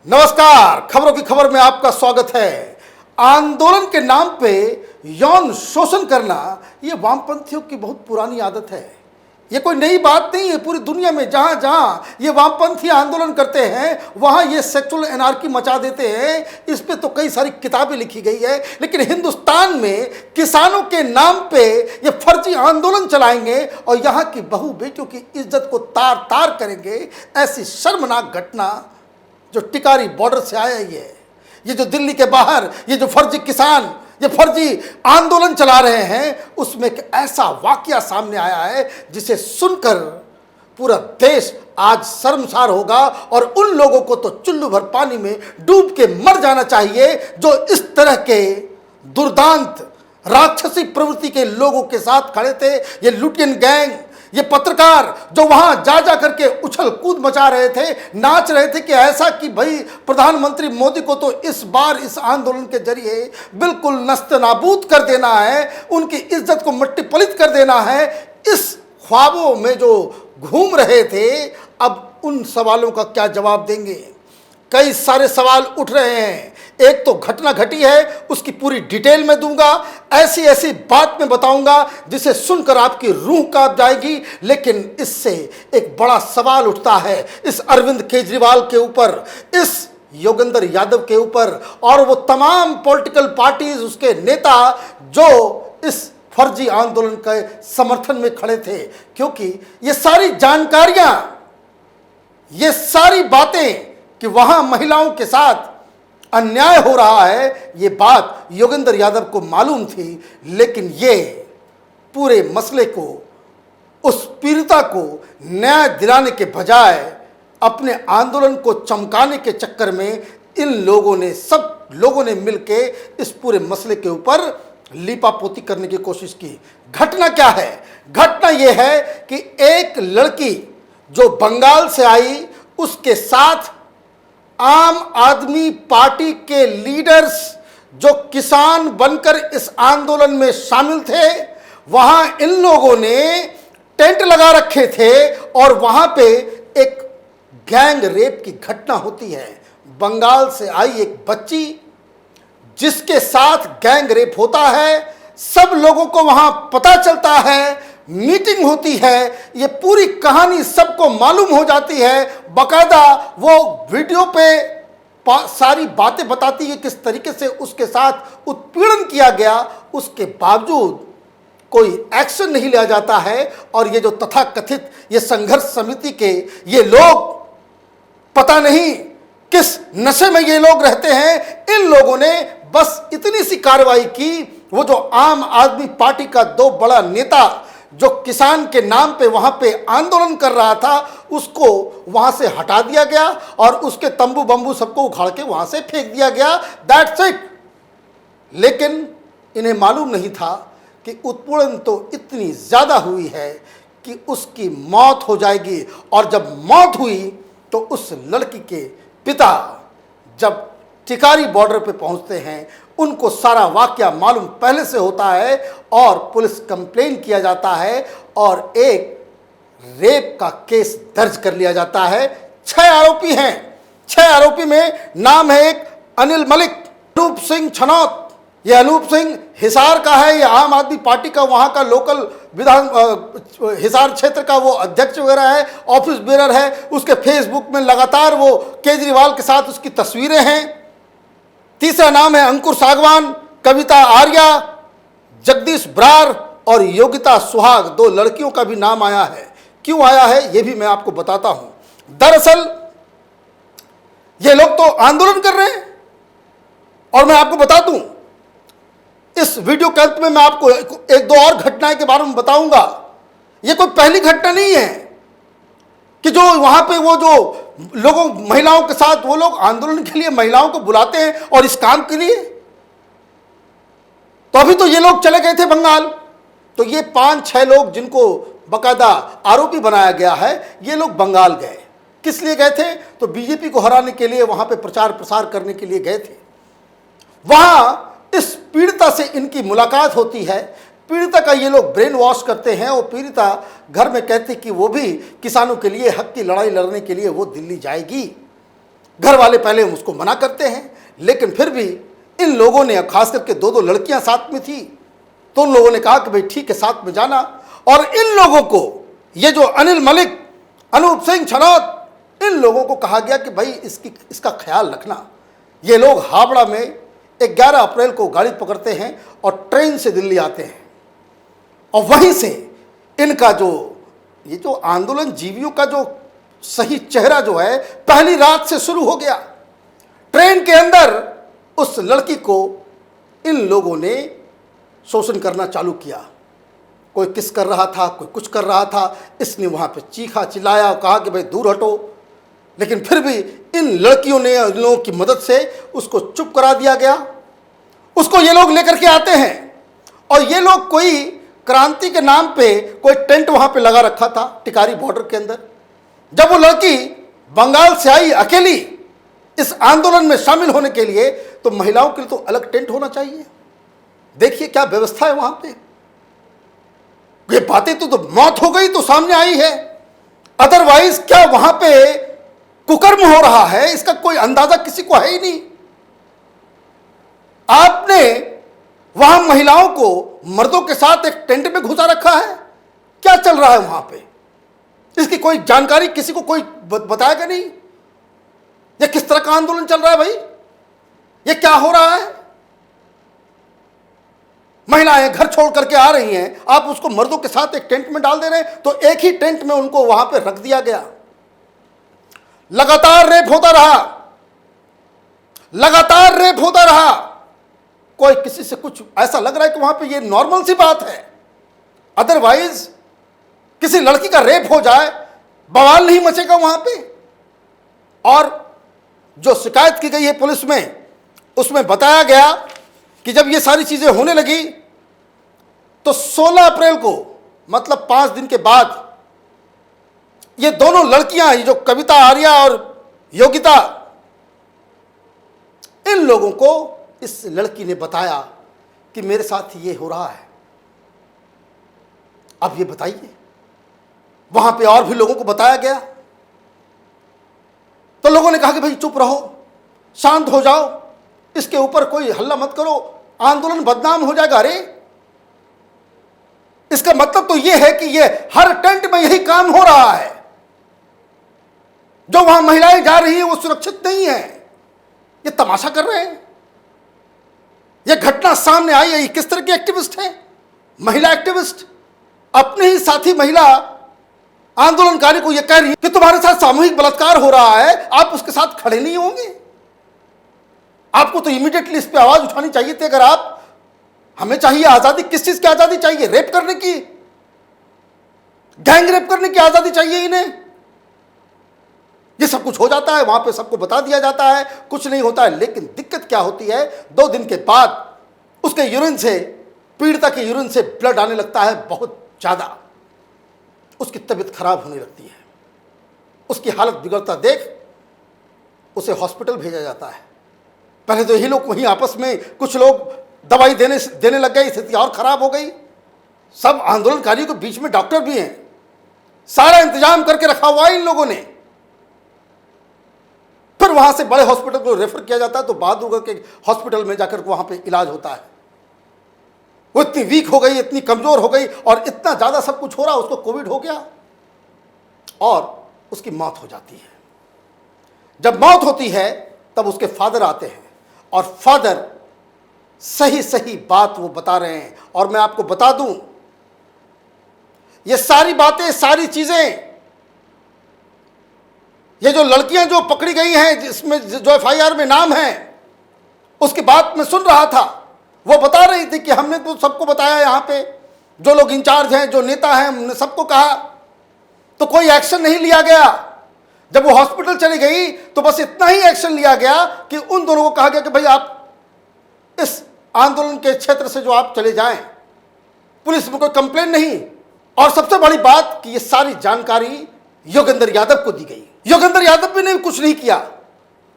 नमस्कार, खबरों की खबर में आपका स्वागत है। आंदोलन के नाम पे यौन शोषण करना ये वामपंथियों की बहुत पुरानी आदत है। ये कोई नई बात नहीं है। पूरी दुनिया में जहां जहां ये वामपंथी आंदोलन करते हैं वहां ये सेक्सुअल एनार्की मचा देते हैं। इस पे तो कई सारी किताबें लिखी गई है, लेकिन हिंदुस्तान में किसानों के नाम पे ये फर्जी आंदोलन चलाएंगे और यहाँ की बहू बेटियों की इज्जत को तार तार करेंगे। ऐसी शर्मनाक घटना जो टिकारी बॉर्डर से आया ही है, ये जो दिल्ली के बाहर ये जो फर्जी किसान ये फर्जी आंदोलन चला रहे हैं, उसमें एक ऐसा वाकया सामने आया है जिसे सुनकर पूरा देश आज शर्मसार होगा और उन लोगों को तो चुल्लू भर पानी में डूब के मर जाना चाहिए जो इस तरह के दुर्दांत राक्षसी प्रवृत्ति के लोगों के साथ खड़े थे। ये लुटियन गैंग, ये पत्रकार जो वहां जा करके उछल कूद मचा रहे थे, नाच रहे थे कि ऐसा कि भाई प्रधानमंत्री मोदी को तो इस बार इस आंदोलन के जरिए बिल्कुल नस्तनाबूद कर देना है, उनकी इज्जत को मिट्टी पलित कर देना है। इस ख्वाबों में जो घूम रहे थे, अब उन सवालों का क्या जवाब देंगे? कई सारे सवाल उठ रहे हैं। एक तो घटना घटी है, उसकी पूरी डिटेल में दूंगा, ऐसी ऐसी बात में बताऊंगा जिसे सुनकर आपकी रूह कांप जाएगी। लेकिन इससे एक बड़ा सवाल उठता है इस अरविंद केजरीवाल के ऊपर, इस योगेंद्र यादव के ऊपर और वो तमाम पॉलिटिकल पार्टीज, उसके नेता जो इस फर्जी आंदोलन के समर्थन में खड़े थे। क्योंकि ये सारी जानकारियां, ये सारी बातें कि वहां महिलाओं के साथ अन्याय हो रहा है, ये बात योगेंद्र यादव को मालूम थी। लेकिन ये पूरे मसले को, उस पीड़िता को न्याय दिलाने के बजाय अपने आंदोलन को चमकाने के चक्कर में इन लोगों ने, सब लोगों ने मिलके इस पूरे मसले के ऊपर लीपापोती करने की कोशिश की। घटना क्या है? घटना यह है कि एक लड़की जो बंगाल से आई, उसके साथ आम आदमी पार्टी के लीडर्स जो किसान बनकर इस आंदोलन में शामिल थे, वहां इन लोगों ने टेंट लगा रखे थे और वहां पे एक गैंग रेप की घटना होती है। बंगाल से आई एक बच्ची जिसके साथ गैंग रेप होता है, सब लोगों को वहां पता चलता है, मीटिंग होती है, ये पूरी कहानी सबको मालूम हो जाती है। बाकायदा वो वीडियो पे सारी बातें बताती है किस तरीके से उसके साथ उत्पीड़न किया गया। उसके बावजूद कोई एक्शन नहीं लिया जाता है और ये जो तथाकथित ये संघर्ष समिति के ये लोग, पता नहीं किस नशे में ये लोग रहते हैं, इन लोगों ने बस इतनी सी कार्रवाई की। वो जो आम आदमी पार्टी का दो बड़ा नेता जो किसान के नाम पे वहां पे आंदोलन कर रहा था, उसको वहां से हटा दिया गया और उसके तंबू बंबू सबको उखाड़ के वहां से फेंक दिया गया। That's it. लेकिन इन्हें मालूम नहीं था कि उत्पीड़न तो इतनी ज्यादा हुई है कि उसकी मौत हो जाएगी। और जब मौत हुई तो उस लड़की के पिता जब टिकारी बॉर्डर पे पहुंचते हैं, उनको सारा वाकया मालूम पहले से होता है और पुलिस कंप्लेन किया जाता है और एक रेप का केस दर्ज कर लिया जाता है। 6 आरोपी हैं। 6 आरोपी में नाम है एक अनिल मलिक, अनूप सिंह छनौत। ये अनूप सिंह हिसार का है, ये आम आदमी पार्टी का वहाँ का लोकल हिसार क्षेत्र का वो अध्यक्ष वगैरह है, ऑफिस बेरर है। उसके फेसबुक में लगातार वो केजरीवाल के साथ उसकी तस्वीरें हैं। तीसरा नाम है अंकुर सागवान, कविता आर्या, जगदीश ब्रार और योगिता सुहाग। 2 लड़कियों का भी नाम आया है। क्यों आया है ये भी मैं आपको बताता हूं। दरअसल ये लोग तो आंदोलन कर रहे हैं और मैं आपको बता दूं, इस वीडियो के अंत में मैं आपको एक दो और घटनाएं के बारे में बताऊंगा। ये कोई पहली घटना नहीं है कि जो वहां पे वो जो लोगों, महिलाओं के साथ वो लोग आंदोलन के लिए महिलाओं को बुलाते हैं और इस काम के लिए। तो अभी तो ये लोग चले गए थे बंगाल, तो ये 5-6 लोग जिनको बाकायदा आरोपी बनाया गया है, ये लोग बंगाल गए। किस लिए गए थे? तो बीजेपी को हराने के लिए, वहां पे प्रचार प्रसार करने के लिए गए थे। वहां इस पीड़िता से इनकी मुलाकात होती है। पीड़िता का ये लोग ब्रेन वॉश करते हैं और पीड़िता घर में कहती कि वो भी किसानों के लिए, हक की लड़ाई लड़ने के लिए वो दिल्ली जाएगी। घर वाले पहले उसको मना करते हैं, लेकिन फिर भी इन लोगों ने, खास करके दो दो लड़कियां साथ में थी, तो उन लोगों ने कहा कि भाई ठीक है साथ में जाना। और इन लोगों को, ये जो अनिल मलिक, अनूप सिंह छनौत, इन लोगों को कहा गया कि भाई इसका ख्याल रखना। ये लोग हावड़ा में 11 अप्रैल को गाड़ी पकड़ते हैं और ट्रेन से दिल्ली आते हैं, और वहीं से इनका ये जो आंदोलन जीवियों का जो सही चेहरा जो है, पहली रात से शुरू हो गया। ट्रेन के अंदर उस लड़की को इन लोगों ने शोषण करना चालू किया। कोई किस कर रहा था, कोई कुछ कर रहा था। इसने वहाँ पे चीखा चिल्लाया, कहा कि भाई दूर हटो, लेकिन फिर भी इन लड़कियों ने, इन लोगों की मदद से उसको चुप करा दिया गया। उसको ये लोग लेकर के आते हैं, और ये लोग कोई क्रांति के नाम पे कोई टेंट वहाँ पे लगा रखा था टिकारी बॉर्डर के अंदर। जब वो लड़की बंगाल से आई अकेली इस आंदोलन में शामिल होने के लिए, तो महिलाओं के लिए तो अलग टेंट होना चाहिए। देखिए क्या व्यवस्था है वहां पे। ये बातें तो मौत हो गई तो सामने आई है, अदरवाइज क्या वहां पे कुकर्म हो रहा है इसका कोई अंदाजा किसी को है ही नहीं। आपने वहां महिलाओं को मर्दों के साथ एक टेंट में घुसा रखा है। क्या चल रहा है वहां पे, इसकी कोई जानकारी किसी को कोई बताएगा नहीं। ये किस तरह का आंदोलन चल रहा है भाई, ये क्या हो रहा है। महिलाएं घर छोड़ करके आ रही हैं, आप उसको मर्दों के साथ एक टेंट में डाल दे रहे हैं। तो एक ही टेंट में उनको वहां पे रख दिया गया। लगातार रेप होता रहा, लगातार रेप होता रहा। कोई किसी से कुछ ऐसा लग रहा है कि वहां पे ये नॉर्मल सी बात है, अदरवाइज किसी लड़की का रेप हो जाए बवाल नहीं मचेगा वहां पे। और जो शिकायत की गई है पुलिस में, उसमें बताया गया कि जब ये सारी चीजें होने लगी तो 16 अप्रैल को, मतलब 5 दिन के बाद, ये दोनों लड़कियां, ये जो कविता आर्या और योगिता, इन लोगों को इस लड़की ने बताया कि मेरे साथ ये हो रहा है। अब ये बताइए, वहां पे और भी लोगों को बताया गया, तो लोगों ने कहा कि भाई चुप रहो, शांत हो जाओ, इसके ऊपर कोई हल्ला मत करो, आंदोलन बदनाम हो जाएगा। अरे इसका मतलब तो यह है कि ये हर टेंट में यही काम हो रहा है। जो वहां महिलाएं जा रही हैं वो सुरक्षित नहीं है, ये तमाशा कर रहे हैं। ये घटना सामने आई है, ये किस तरह के एक्टिविस्ट हैं, महिला एक्टिविस्ट, अपने ही साथी महिला आंदोलनकारी को यह कह रही है कि तुम्हारे साथ सामूहिक बलात्कार हो रहा है, आप उसके साथ खड़े नहीं होंगे। आपको तो इमीडिएटली इस पे आवाज उठानी चाहिए थी। अगर आप, हमें चाहिए आजादी, किस चीज की आजादी चाहिए, रेप करने की, गैंग रेप करने की आजादी चाहिए इन्हें। ये सब कुछ हो जाता है वहां पे, सबको बता दिया जाता है, कुछ नहीं होता है। लेकिन दिक्कत क्या होती है, 2 दिन के बाद उसके यूरिन से, पीड़िता के यूरिन से ब्लड आने लगता है बहुत ज्यादा, उसकी तबीयत खराब होने लगती है, उसकी हालत बिगड़ता देख उसे हॉस्पिटल भेजा जाता है। पहले तो यही लोग वहीं आपस में कुछ लोग दवाई देने लग गए, स्थिति और खराब हो गई। सब आंदोलनकारियों के बीच में डॉक्टर भी हैं, सारा इंतजाम करके रखा हुआ है इन लोगों ने। फिर वहां से बड़े हॉस्पिटल को रेफर किया जाता है, तो बहादुरगढ़ के हॉस्पिटल में जाकर वहां पे इलाज होता है। वो इतनी वीक हो गई, इतनी कमजोर हो गई, और इतना ज्यादा सब कुछ हो रहा, उसको कोविड हो गया और उसकी मौत हो जाती है। जब मौत होती है तब उसके फादर आते हैं, और फादर सही सही बात वो बता रहे हैं। और मैं आपको बता दूं, ये सारी बातें, सारी चीजें, ये जो लड़कियां जो पकड़ी गई हैं, जिसमें जो एफआईआर में नाम है, उसकी बात मैं सुन रहा था। वो बता रही थी कि हमने तो सबको बताया, यहां पे जो लोग इंचार्ज हैं, जो नेता हैं, हमने सबको कहा, तो कोई एक्शन नहीं लिया गया। जब वो हॉस्पिटल चली गई तो बस इतना ही एक्शन लिया गया कि उन दोनों को कहा गया कि भाई आप इस आंदोलन के क्षेत्र से जो आप चले जाएं, पुलिस में कोई कंप्लेन नहीं। और सबसे बड़ी बात कि ये सारी जानकारी योगेंद्र यादव को दी गई। योगेंद्र यादव भी ने कुछ नहीं किया।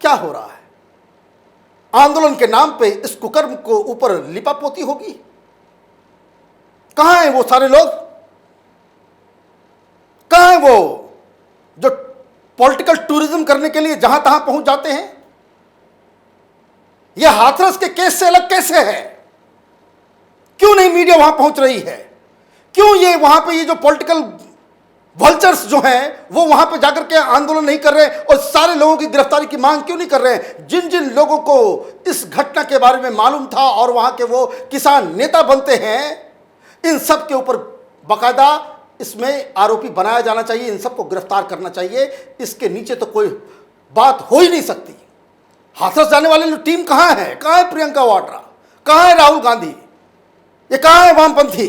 क्या हो रहा है, आंदोलन के नाम पे इस कुकर्म को ऊपर लिपापोती होगी। कहां हैं वो सारे लोग, कहां हैं वो जो पॉलिटिकल टूरिज्म करने के लिए जहां तहां पहुंच जाते हैं। यह हाथरस के केस से अलग कैसे है? क्यों नहीं मीडिया वहां पहुंच रही है? क्यों ये वहां पे ये जो पॉलिटिकल वल्चर्स जो हैं वो वहां पे जाकर के आंदोलन नहीं कर रहे और सारे लोगों की गिरफ्तारी की मांग क्यों नहीं कर रहे हैं? जिन जिन लोगों को इस घटना के बारे में मालूम था और वहां के वो किसान नेता बनते हैं, इन सब के ऊपर बाकायदा इसमें आरोपी बनाया जाना चाहिए, इन सबको गिरफ्तार करना चाहिए। इसके नीचे तो कोई बात हो ही नहीं सकती। हाथरस जाने वाली टीम कहां है? कहां है प्रियंका वाड्रा? कहां है राहुल गांधी? ये कहां है वामपंथी?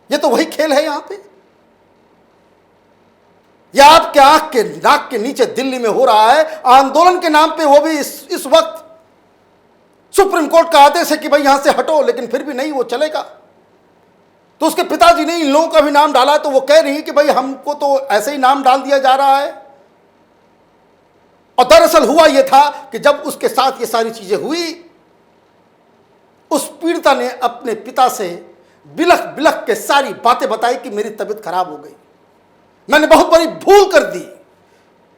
ये तो वही खेल है यहां पे। यह आपके आंख के नाक के नीचे दिल्ली में हो रहा है आंदोलन के नाम पे, वो भी इस वक्त सुप्रीम कोर्ट का आदेश है कि भाई यहां से हटो, लेकिन फिर भी नहीं वो चलेगा। तो उसके पिताजी ने इन लोगों का भी नाम डाला, तो वो कह रही है कि भाई हमको तो ऐसे ही नाम डाल दिया जा रहा है। और दरअसल हुआ यह था कि जब उसके साथ ये सारी चीजें हुई, उस पीड़िता ने अपने पिता से बिलख बिलख के सारी बातें बताई कि मेरी तबीयत खराब हो गई, मैंने बहुत बड़ी भूल कर दी,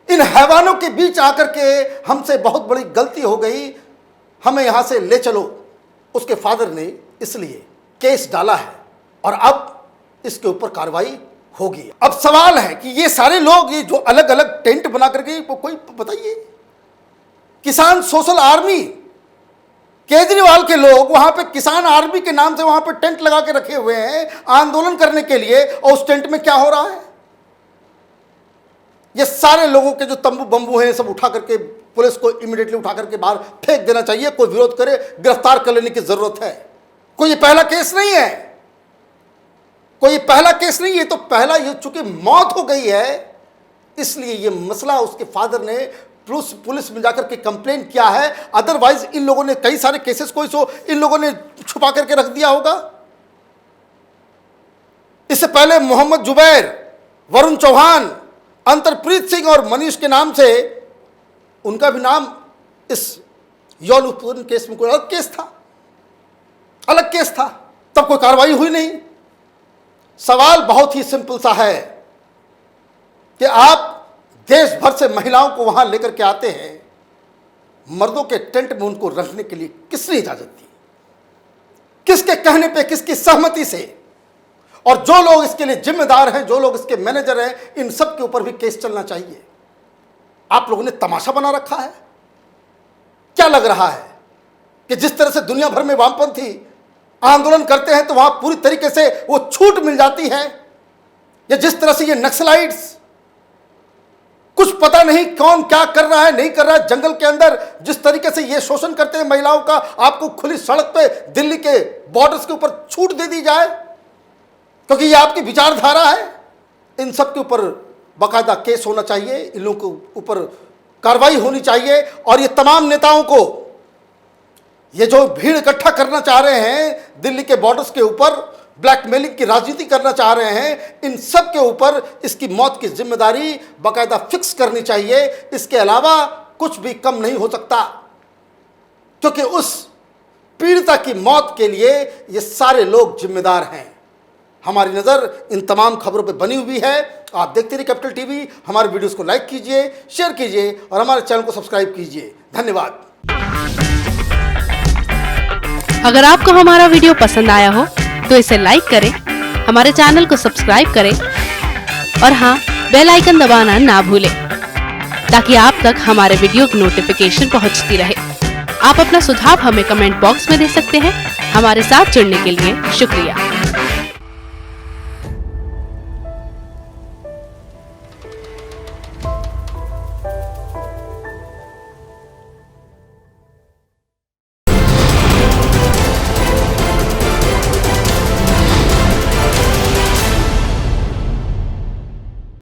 इन हैवानों के बीच आकर के हमसे बहुत बड़ी गलती हो गई, हमें यहां से ले चलो। उसके फादर ने इसलिए केस डाला है और अब इसके ऊपर कार्रवाई होगी। अब सवाल है कि ये सारे लोग ये जो अलग अलग टेंट बना करके, कोई बताइए, किसान सोशल आर्मी, केजरीवाल के लोग वहां पे किसान आर्मी के नाम से वहां पे टेंट लगा के रखे हुए हैं आंदोलन करने के लिए, और उस टेंट में क्या हो रहा है? ये सारे लोगों के जो तंबू बंबू हैं सब उठा करके पुलिस को इमीडिएटली उठा करके बाहर फेंक देना चाहिए। कोई विरोध करे, गिरफ्तार कर लेने की जरूरत है। कोई ये पहला केस नहीं है, कोई ये पहला केस नहीं है, तो पहला ये चूंकि मौत हो गई है इसलिए ये मसला उसके फादर ने पुलिस में जाकर के कंप्लेन किया है। अदरवाइज इन लोगों ने कई सारे केसेस कोई सो इन लोगों ने छुपा करके रख दिया होगा। इससे पहले मोहम्मद जुबैर, वरुण चौहान, अंतरप्रीत सिंह और मनीष के नाम से उनका भी नाम इस यौन उत्पीड़न केस में कोई अलग केस था, तब कोई कार्रवाई हुई नहीं। सवाल बहुत ही सिंपल सा है कि आप देश भर से महिलाओं को वहां लेकर के आते हैं, मर्दों के टेंट में उनको रखने के लिए किसने इजाजत दी? किसके कहने पे, किसकी सहमति से? और जो लोग इसके लिए जिम्मेदार हैं, जो लोग इसके मैनेजर हैं, इन सब के ऊपर भी केस चलना चाहिए। आप लोगों ने तमाशा बना रखा है। क्या लग रहा है कि जिस तरह से दुनिया भर में वामपंथी आंदोलन करते हैं तो वहां पूरी तरीके से वो छूट मिल जाती है, या जिस तरह से ये नक्सलाइट्स कुछ पता नहीं कौन क्या कर रहा है नहीं कर रहा है, जंगल के अंदर जिस तरीके से ये शोषण करते हैं महिलाओं का, आपको खुली सड़क पे दिल्ली के बॉर्डर्स के ऊपर छूट दे दी जाए क्योंकि ये आपकी विचारधारा है। इन सब के ऊपर बाकायदा केस होना चाहिए, इन लोगों के ऊपर कार्रवाई होनी चाहिए। और ये तमाम नेताओं को, ये जो भीड़ इकट्ठा करना चाह रहे हैं दिल्ली के बॉर्डर्स के ऊपर, ब्लैकमेलिंग की राजनीति करना चाह रहे हैं, इन सब के ऊपर इसकी मौत की जिम्मेदारी बाकायदा फिक्स करनी चाहिए। इसके अलावा कुछ भी कम नहीं हो सकता, क्योंकि उस पीड़िता की मौत के लिए ये सारे लोग जिम्मेदार हैं। हमारी नज़र इन तमाम खबरों पे बनी हुई है। आप देखते रहिए कैपिटल टीवी। हमारे वीडियोस को लाइक कीजिए, शेयर कीजिए और हमारे चैनल को सब्सक्राइब कीजिए। धन्यवाद। अगर आपको हमारा वीडियो पसंद आया हो तो इसे लाइक करें, हमारे चैनल को सब्सक्राइब करें और हाँ, बेल आइकन दबाना ना भूलें ताकि आप तक हमारे वीडियो की नोटिफिकेशन पहुंचती रहे। आप अपना सुझाव हमें कमेंट बॉक्स में दे सकते हैं। हमारे साथ जुड़ने के लिए शुक्रिया।